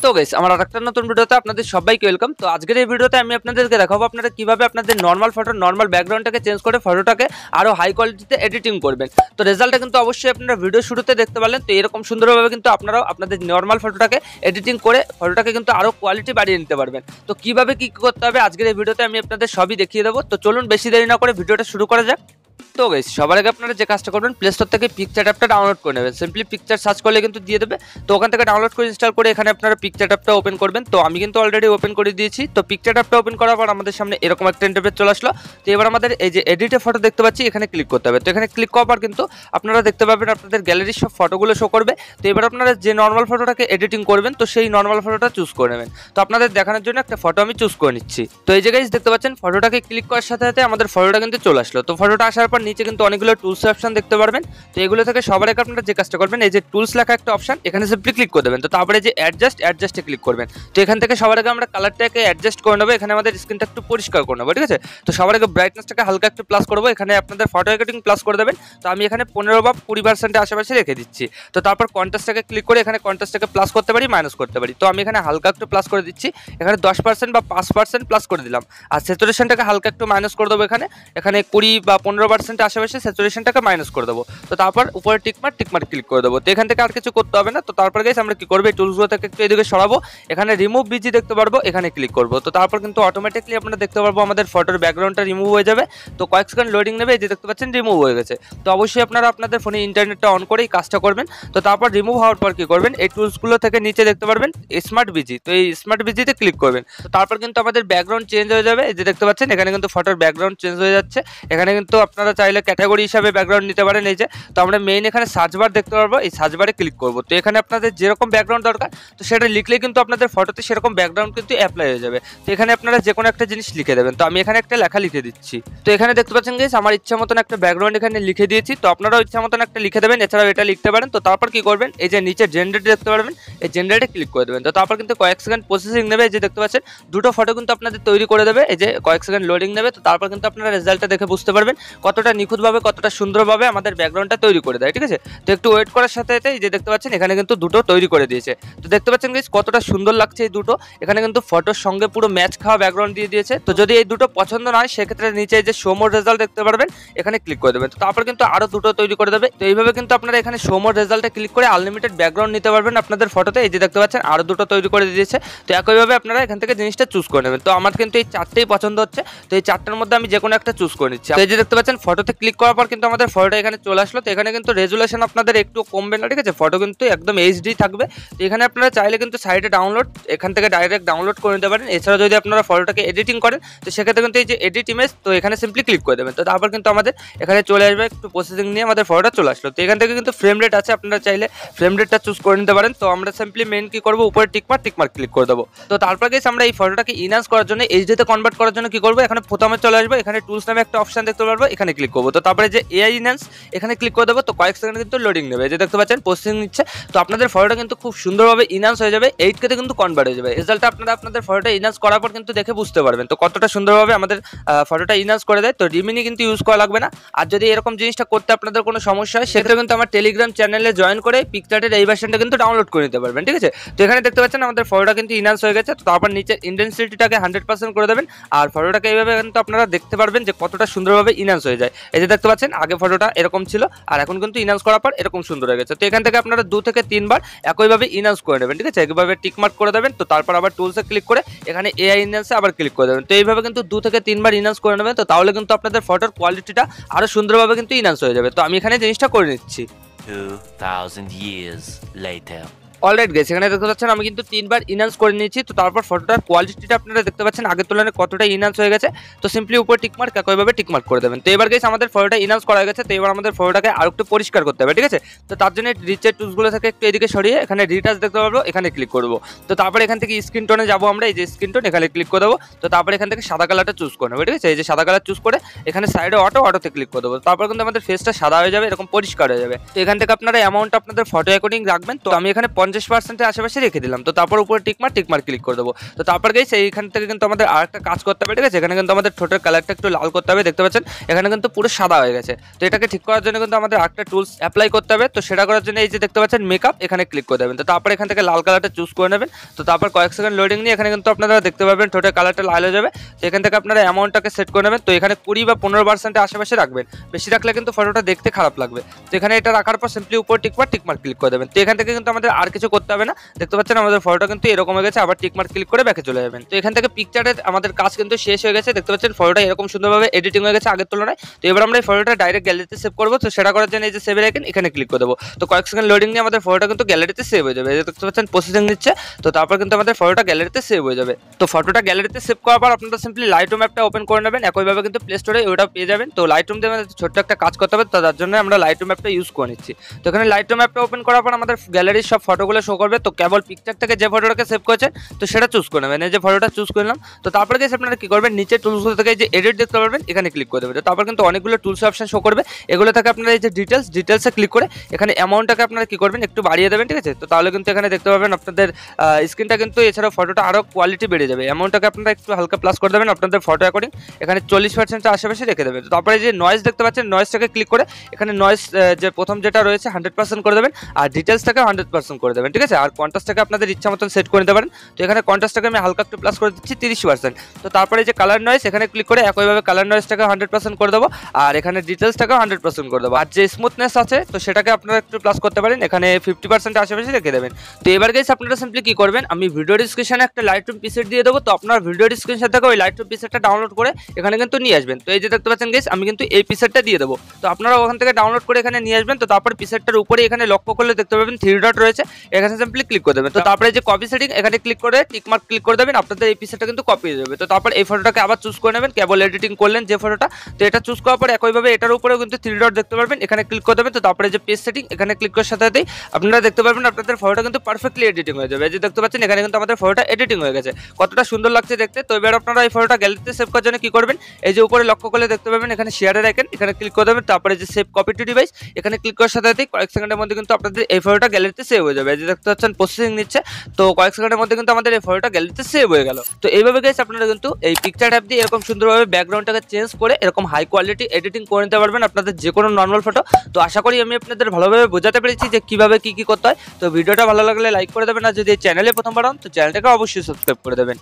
তো গাইস আমার আরেকটা নতুন ভিডিওতে আপনাদের সবাইকে ওয়েলকাম। তো আজকের এই ভিডিওতে আমি আপনাদেরকে দেখাবো আপনারা কিভাবে আপনাদের নরমাল ফটো নরমাল ব্যাকগ্রাউন্ডটাকে চেঞ্জ করে ফটোটাকে আরো হাই কোয়ালিটিতে এডিটিং করবেন। তো রেজাল্টটা কিন্তু অবশ্যই আপনারা ভিডিও শুরুতে দেখতে পারলেন। তো এরকম সুন্দরভাবে কিন্তু আপনারাও আপনাদের নরমাল ফটোটাকে এডিটিং করে ফটোটাকে কিন্তু আরো কোয়ালিটি বাড়িয়ে নিতে পারবেন। তো কিভাবে কি করতে হবে আজকের এই ভিডিওতে আমি আপনাদের সবই দেখিয়ে দেবো। তো চলুন বেশি দেরি না করে ভিডিওটা শুরু করা যাক। তো গাইস সবার আগে আপনারা যে কাজটা করবেন প্লে স্টোর থেকে পিকচার অ্যাপটা ডাউনলোড করে নেবেন। সিম্পলি পিকচার সার্চ করলে কিন্তু দিয়ে দেবে। তো ওখান থেকে ডাউনলোড করে ইনস্টল করে এখানে আপনারা পিকচার অ্যাপটা ওপেন করবেন। তো আমি কিন্তু অলরেডি ওপেন করে দিয়েছি। তো পিকচার অ্যাপটা ওপেন করার পর আমাদের সামনে এরকম একটা ইন্টারফেস চলে আসলো। তো এবার আমাদের এই যে এডিটে ফটো দেখতে পাচ্ছি এখানে ক্লিক করতে হবে। তো এখানে ক্লিক করার পর কিন্তু আপনারা দেখতে পাবেন আপনাদের গ্যালারির সব ফটোগুলো শো করবে। তো এবার আপনারা যে নর্মাল ফটোটাকে এডিটিং করবেন তো সেই নর্মাল ফটোটা চুজ করে নেবেন। তো আপনাদের দেখানোর জন্য একটা ফটো আমি চুজ করে নিচ্ছি। তো এই যে গাইস দেখতে পাচ্ছেন ফটোটাকে ক্লিক করার সাথে সাথে আমাদের ফটোটা কিন্তু চলে আসলো। তো ফটোটা আসার পর নিচে কিন্তু অনেকগুলো টুলস অপশন দেখতে পারবেন। তো এগুলো থেকে সবার আগে আপনারা যে কাজটা করবেন এই যে টুলস লেখা একটা অপশন এখানে সিম্পলি ক্লিক করে দেবেন। তো তারপরে যে অ্যাডজাস্টে ক্লিক করবেন। তো এখান থেকে সবার আগে আমরা কালারটাকে অ্যাডজাস্ট করে নেবো। এখানে আমাদের স্ক্রিনটা একটু পরিষ্কার করে নেবো, ঠিক আছে। তো সবার আগে ব্রাইটনেসটাকে হালকা একটু প্লাস করবো। এখানে আপনাদের ফটো এডিটিং প্লাস করে দেবেন। তো আমি এখানে 15 বা 20% আশেপাশে রেখে দিচ্ছি। তো তারপর কন্ট্রাস্টটাকে ক্লিক করে এখানে কন্ট্রাস্টটাকে প্লাস করতে পারি মাইনাস করতে পারি। তো আমি এখানে হালকা একটু প্লাস করে দিচ্ছি। এখানে 10% বা 5% প্লাস করে দিলাম। আর স্যাচুরেশনটাকে হালকা একটু মাইনাস করে দেবো। এখানে 20 বা 15% আশেপাশে স্যাচুরেশনটাকে মাইনাস করে দেবো। তো তারপর উপরে টিকমার্ক ক্লিক করে দেবো। তো এখান থেকে আর কিছু করতে হবে না। তো তারপর গাইস আমরা কি করবো এই টুলসগুলো থেকে একটু এদিকে সরাবো। এখানে রিমুভ বিজি দেখতে পারবো, এখানে ক্লিক করবো। তো তারপর কিন্তু অটোমেটিকলি আমরা দেখতে পারবো আমাদের ফটোর ব্যাকগ্রাউন্ডটা রিমুভ হয়ে যাবে। তো কয়েক সেকেন্ড লোডিং নেবে, এই যে দেখতে পাচ্ছেন রিমুভ হয়ে গেছে। তো অবশ্যই আপনারা আপনাদের ফোনে ইন্টারনেটটা অন করে এই কাজটা করবেন। তো তারপর রিমুভ হওয়ার পর কি করবেন এই টুলসগুলো থেকে নিচে দেখতে পারবেন স্মার্ট বিজি। তো এই স্মার্ট বিজিতে ক্লিক করবেন। তো তারপর কিন্তু আমাদের ব্যাকগ্রাউন্ড চেঞ্জ হয়ে যাবে। এই যে দেখতে পাচ্ছেন এখানে কিন্তু ফটোর ব্যাকগ্রাউন্ড চেঞ্জ হয়ে যাচ্ছে। এখানে কিন্তু আপনারা চাইলে ক্যাটাগরি হিসাবে ব্যাকগ্রাউন্ড নিতে পারেন। এই যে তো আমরা মেইন এখানে সার্চ বার দেখতে পারবো, এই সার্চ বারে ক্লিক করবো। তো এখানে আপনাদের যেরকম ব্যাকগ্রাউন্ড দরকার তো সেটা লিখলে কিন্তু আপনাদের ফটোতে সেরকম ব্যাকগ্রাউন্ড কিন্তু অ্যাপ্লাই হয়ে যাবে। তো এখানে আপনারা যে কোনো একটা জিনিস লিখে দেবেন। তো আমি এখানে একটা লেখা লিখে দিচ্ছি। তো এখানে দেখতে পাচ্ছেন গাইস আমার ইচ্ছা মতন একটা ব্যাকগ্রাউন্ড এখানে লিখে দিয়েছি। তো আপনারাও ইচ্ছা মতন একটা লিখে দেবেন, এছাড়াও এটা লিখতে পারেন। তো তারপর কি করবেন এই যে নিচে জেনারেট দেখতে পারবেন, এই জেনারেটে ক্লিক করে দেবেন। তো তারপর কিন্তু কয়েক সেকেন্ড প্রসেসিং নেবে। এই যে দেখতে পাচ্ছেন দুটো ফটো কিন্তু আপনাদের তৈরি করে দেবে। এই যে কয়েক সেকেন্ড লোডিং নেবে। তো তারপর কিন্তু আপনারা রেজাল্টটা দেখে বুঝতে পারবেন কতটা নিখুঁতভাবে কতটা সুন্দরভাবে আমাদের ব্যাকগ্রাউন্ডটা তৈরি করে দেয়, ঠিক আছে। তো একটু ওয়েট করার সাথে সাথে এই যে দেখতে পাচ্ছেন এখানে কিন্তু দুটো তৈরি করে দিয়েছে। তো দেখতে পাচ্ছেন গাইস কতটা সুন্দর লাগছে এই দুটো। এখানে কিন্তু ফটোর সঙ্গে পুরো ম্যাচ খাওয়া ব্যাকগ্রাউন্ড দিয়ে দিয়েছে। তো যদি এই দুটো পছন্দ না হয় সেক্ষেত্রে নিচে এই যে শো মোর রেজাল্ট দেখতে পারবেন এখানে ক্লিক করে দেবেন। তো তারপর কিন্তু আরো দুটো তৈরি করে দেবে। তো এইভাবে কিন্তু আপনারা এখানে শো মোর রেজাল্টে ক্লিক করে আনলিমিটেড ব্যাকগ্রাউন্ড নিতে পারবেন আপনাদের ফটোতে। এই যে দেখতে পাচ্ছেন আরো দুটো তৈরি করে দিয়েছে। তো একইভাবে আপনারা এখান থেকে জিনিসটা চুজ করে নেবেন। তো আমার কিন্তু এই চারটেই পছন্দ হচ্ছে। তো এই চারটার মধ্যে আমি যে কোনো একটা চুজ করে নিচ্ছি। তো এই যে দেখতে পাচ্ছেন ফটোতে ক্লিক করার পর কিন্তু আমাদের ফটোটা এখানে চলে আসলো। তো এখানে কিন্তু রেজুলেশন আপনাদের একটু কমবে না, ঠিক আছে। ফটো কিন্তু একদম এইচডি থাকবে। তো এখানে আপনারা চাইলে কিন্তু সাইডে ডাউনলোড এখান থেকে ডাইরেক্ট ডাউনলোড করে নিতে পারেন। এছাড়া যদি আপনারা ফটোটাকে এডিটিং করেন তো সেক্ষেত্রে কিন্তু এই যে এডিট ইমেজ তো এখানে সিম্পলি ক্লিক করে দেবেন। তো তারপর কিন্তু আমাদের এখানে চলে আসবে একটু প্রসেসিং নিয়ে আমাদের ফটোটা চলে আসলো। তো এখান থেকে কিন্তু ফ্রেম রেট আছে, আপনারা চাইলে ফ্রেম রেটটা চুজ করে নিতে পারেন। তো আমরা সিম্পলি মেন কি করবো উপরে টিকমার্ক ক্লিক করে দেবো। তো তারপর গেছে আমরা এই ফটোটাকে ইনহ্যান্স করার জন্য এইচডিতে কনভার্ট করার জন্য কি করবো এখানে প্রথমে চলে আসবো। এখানে টুলস নামে একটা অপশন দেখতে পারবো, এখানে ক্লিক করবো। তো তারপরে যে এআই ইনহ্যান্স এখানে ক্লিক করে দেবো। তো কয়েক সেকেন্ড কিন্তু লোডিং নেবে। যে দেখতে পাচ্ছেন প্রসেসিং নিচ্ছে। তো আপনাদের ফটোটা কিন্তু খুব সুন্দরভাবে ইনহ্যান্স হয়ে যাবে, 8K তে কিন্তু কনভার্ট হয়ে যাবে। রেজাল্টটা আপনারা আপনাদের ফটোটা ইনহ্যান্স করার পর কিন্তু দেখে বুঝতে পারবেন তো কতটা সুন্দরভাবে আমাদের ফটোটা ইনহ্যান্স করে দেয়। তো রিমিনি কিন্তু ইউজ করা লাগবে না। আর যদি এরকম জিনিসটা করতে আপনাদের কোনো সমস্যা হয় সেক্ষেত্রে কিন্তু আমার টেলিগ্রাম চ্যানেলে জয়েন করে পিকচার্টের এই ভার্সনটা কিন্তু ডাউনলোড করে নিতে পারবেন, ঠিক আছে। তো এখানে দেখতে পাচ্ছেন আমাদের ফটোটা কিন্তু ইনহ্যান্স হয়ে গেছে। তো তারপর নিচে ইন্টেন্সিটিটাকে 100% করে দেবেন। আর ফটোটাকে এইভাবে কিন্তু আপনারা দেখতে পারবেন যে কতটা সুন্দরভাবে ইনহ্যান্স হয়ে যায়। এই যে দেখতে পাচ্ছেন আগে ফটোটা এরকম ছিল আর এখন কিন্তু ইনহ্যান্স করার পর এরকম সুন্দর হয়ে গেছে। তো এখান থেকে আপনারা 2 থেকে 3 বার একইভাবে ইনহ্যান্স করে নেবেন, ঠিক আছে। একইভাবে টিকমার্ক করে দেবেন। তো তারপর আবার টুলসে ক্লিক করে এখানে এআই ইনহ্যান্সে আবার ক্লিক করে দেবেন। তো এইভাবে কিন্তু 2 থেকে 3 বার ইনহ্যান্স করে নেবেন। তো তাহলে কিন্তু আপনাদের ফটোর কোয়ালিটিটা আরো সুন্দরভাবে কিন্তু ইনহ্যান্স হয়ে যাবে। তো আমি এখানে জিনিসটা করে নিচ্ছি। 2000 years later. অলরাইট গাইস এখানে দেখতে পাচ্ছেন আমি কিন্তু 3 বার ইনহ্যান্স করে নিয়েছি। তো তারপর ফটোটার কোয়ালিটিটা আপনারা দেখতে পাচ্ছেন আগের তুলনায় কতটা ইনহ্যান্স হয়ে গেছে। তো সিম্পলি উপরে টিকমার্ক একইভাবে টিকমার্ক করে দেবেন। তো এবার গাইস আমাদের ফটোটা ইনহ্যান্স করা হয়ে গেছে। তো এবার আমাদের ফটোটাকে আরো একটু পরিষ্কার করতে হবে, ঠিক আছে। তো তার জন্য রিচের টুলসগুলো থেকে একটু এদিকে সরিয়ে এখানে রিটাচ দেখতে পারবো, এখানে ক্লিক করব। তো তারপর এখান থেকে স্ক্রিন টোনে যাবো আমরা, এই যে স্ক্রিন টোন এখানে ক্লিক করে দেবো। তো তারপর এখান থেকে সাদা কালারটা চুজ করে নেবো, ঠিক আছে। এই যে সাদা কালার চুজ করে এখানে সাইডে অটোতে ক্লিক করে দেবো। তারপর কিন্তু আমাদের ফেসটা সাদা হয়ে যাবে, এরকম পরিষ্কার হয়ে যাবে। তো এখান থেকে আপনারা অ্যামাউন্ট আপনাদের ফটো অ্যাকর্ডিং রাখবেন। তো আমি এখানে 50% আশেপাশে রেখে দিলাম। তো তারপর উপরে টিকমার ক্লিক করে দেবো। তো তারপর গাইস এইখান থেকে কিন্তু আমাদের আরেকটা কাজ করতে হবে, ঠিক আছে? এখানে কিন্তু আমাদের ঠোঁটের কালারটা একটু লাল করতে হবে, দেখতে পাচ্ছেন এখানে কিন্তু পুরো সাদা হয়ে গেছে। তো এটাকে ঠিক করার জন্য কিন্তু আমাদের আরেকটা টুলস অ্যাপ্লাই করতে হবে। তো সেটা করার জন্য এই যে দেখতে পাচ্ছেন মেকআপ, এখানে ক্লিক করে দেবেন। তো তারপর এখান থেকে লাল কালারটা চুজ করে নেবেন। তো তারপর কয়েক সেকেন্ড লোডিং নিয়ে এখানে কিন্তু আপনারা দেখতে পাবেন ঠোঁটের কালারটা লাল হয়ে যাবে। তো এখান থেকে আপনারা অ্যামাউন্টটাকে সেট করে নেবেন। তো এখানে 20 বা 15% আশেপাশে রাখবেন, বেশি রাখলে কিন্তু ফটোটা দেখতে খারাপ লাগবে। তো এখানে এটা রাখার পর সিম্পলি উপর টিকমার ক্লিক করে দেবেন। তো এখান থেকে কিন্তু আমাদের আর কিছু করতে হবে না, দেখতে পাচ্ছেন আমাদের ফটোটা কিন্তু এরকম হয়ে গেছে। আবার টিকমার ক্লিক করে ব্যাকে চলে যাবেন। তো এখান থেকে পিকচারের আমাদের কাজ কিন্তু শেষ হয়ে গেছে, দেখতে পাচ্ছেন ফটোটা এরকম সুন্দরভাবে এডিটিং হয়ে গেছে আগের তুলনায়। তো এবার আমরা এই ফটোটা ডাইরেক্ট গ্যালারিতে সেভ করবো। তো সেটা করার জন্য এই যে সেভের আইকন, এখানে ক্লিক করে দেবো। তো কয়েক সেকেন্ড লোডিং নিয়ে আমাদের ফটোটা কিন্তু গ্যালারিতে সেভ হয়ে যাবে। দেখতে পাচ্ছেন প্রসেসিং নিচ্ছে। তো তারপর কিন্তু আমাদের ফটোটা গ্যালারিতে সেভ হয়ে যাবে। তো ফটোটা গ্যালারিতে সেভ করার পর আপনারা সিম্পলি লাইটরুম অ্যাপটা ওপেন করে নেবেন। একইভাবে কিন্তু প্লে স্টোরে ওটা পেয়ে যাবেন। তো লাইটরুম দিয়ে আমাদের ছোট্ট একটা কাজ করতে হবে, তো তার জন্য আমরা লাইটরুম অ্যাপটা ইউজ করে নিচ্ছি। তো এখানে লাইটরুম অ্যাপটা ওপেন করার পর আমাদের গ্যালারির সব ফটোগুলো শো করবে। তো কেবল পিকচার থেকে যে ফটোটাকে সেভ করেছেন তো সেটা চুজ করে নেবেন। এই যে ফটোটা চুজ করলাম। তো তারপরে গেছে আপনারা কি করবেন, নিচে টুলসগুলো থেকে যে এডিট দেখতে পারবেন, এখানে ক্লিক করে দেবেন। তো তারপর কিন্তু অনেকগুলো টুলস অপশন শো করবে। এগুলো থেকে আপনারা এই যে ডিটেলসে ক্লিক করে এখানে অ্যামাউন্টটাকে আপনারা কি করবেন, একটু বাড়িয়ে দেবেন, ঠিক আছে? তো তাহলে কিন্তু এখানে দেখতে পাবেন আপনাদের স্ক্রিনটা কিন্তু এছাড়াও ফটোটা আরও কোয়ালিটি বেড়ে যাবে। অ্যামাউন্টটাকে আপনারা একটু হালকা প্লাস করে দেবেন আপনাদের ফটো অ্যাকর্ডিং। এখানে 40% আশেপাশে রেখে দেবেন। তো তারপরে যে নয়েজ দেখতে পাচ্ছেন, নয়েজটাকে ক্লিক করে এখানে নয়েজ যে প্রথম যেটা রয়েছে 100% করে দেবেন, আর ডিটেলসটাকে 100% করে দেবেন, ঠিক আছে? আর কন্ট্রাস্টটাকে আপনাদের ইচ্ছা মতন সেট করে নিতে পারেন। তো এখানে কন্ট্রাস্টটাকে আমি হালকা একটু প্লাস করে দিচ্ছি 30%। তো তারপরে যে কালার নয়েজ, এখানে ক্লিক করে একইভাবে কালার নয়েজটাকে 100% করে দেবো, আর এখানে ডিটেলসটাকে 100% করে দেবো। আর যে স্মুথনেস আছে তো সেটাকে আপনারা একটু প্লাস করতে পারেন, এখানে 50% আশেপাশে রেখে দেবেন। তো এবার গাইস আপনারা সিম্পলি কি করবেন, আমি ভিডিও ডিসক্রিপশনে একটা লাইটরুম প্রিসেট দিয়ে দেবো। তো আপনার ভিডিও ডিসক্রিপশন থেকে ওই লাইটরুম প্রিসেটটা ডাউনলোড করে এখানে কিন্তু নিয়ে আসবেন। তো এই যে দেখতে পাচ্ছেন গাইস, আমি কিন্তু এই প্রিসেটটা দিয়ে দেবো। তো আপনারা ওখান থেকে ডাউনলোড করে এখানে নিয়ে আসবেন। তো তারপর প্রিসেটটার উপরে এখানে লক্ষ্য করলে দেখতে পাবেন 3 ডট রয়েছে, এখানে সিম্পলি ক্লিক করে দেবেন। তো তারপরে যে কপি সেটিং, এখানে ক্লিক করে টিকমার্ক ক্লিক করে দেবেন, আপনাদের এই প্রিসেটটা কিন্তু কপি হয়ে যাবে। তো তারপর এই ফটোটাকে আবার চুজ করে নেবেন, কেবল এডিটিং করলেন যে ফটোটা। তো এটা চুজ করার পর একইভাবে এটার উপরেও কিন্তু 3 ডট দেখতে পারবেন, এখানে ক্লিক করে দেবেন। তো তারপরে যে পেজ সেটিং, এখানে ক্লিক করার সাথে সাথেই আপনারা দেখতে পারবেন আপনাদের ফটোটা কিন্তু পারফেক্টলি এডিটিং হয়ে যাবে। এই যে দেখতে পাচ্ছেন এখানে কিন্তু আমাদের ফটোটা এডিটিং হয়ে গেছে, কতটা সুন্দর লাগছে দেখতে। তো এবার আপনারা এই ফটোটা গ্যালারিতে সেভ করার জন্য কি করবেন, এই যে উপরে লক্ষ্য করলে দেখতে পাবেন এখানে শেয়ারের আইকন, এখানে ক্লিক করে দেবেন। তারপরে যে সেভ কপি টু ডিভাইস, এখানে ক্লিক করার সাথে সাথেই কয়েক সেকেন্ডের মধ্যে কিন্তু আপনাদের এই ফটোটা গ্যালারিতে সেভ হয়ে যাবে। এই যে দেখতে পাচ্ছেন প্রসেসিং নিচ্ছে। তো কয়েক সেকেন্ডের মধ্যে কিন্তু আমাদের এই ফটোটা গ্যালারিতে সেভ হয়ে গেল। তো এইভাবে গাইস আপনারা কিন্তু এই পিকচার অ্যাপ দিয়ে এরকম সুন্দরভাবে ব্যাকগ্রাউন্ডটাকে চেঞ্জ করে এরকম হাই কোয়ালিটি এডিটিং করে নিতে পারবেন আপনাদের যে কোনো নর্মাল ফটো। তো আশা করি আমি আপনাদের ভালোভাবে বোঝাতে পেরেছি যে কিভাবে কি করতে হয়। তো ভিডিওটা ভালো লাগলে লাইক করে দেবেন, আর যদি এই চ্যানেলে প্রথমবার হন তো চ্যানেলটাকে অবশ্যই সাবস্ক্রাইব করে দেবেন।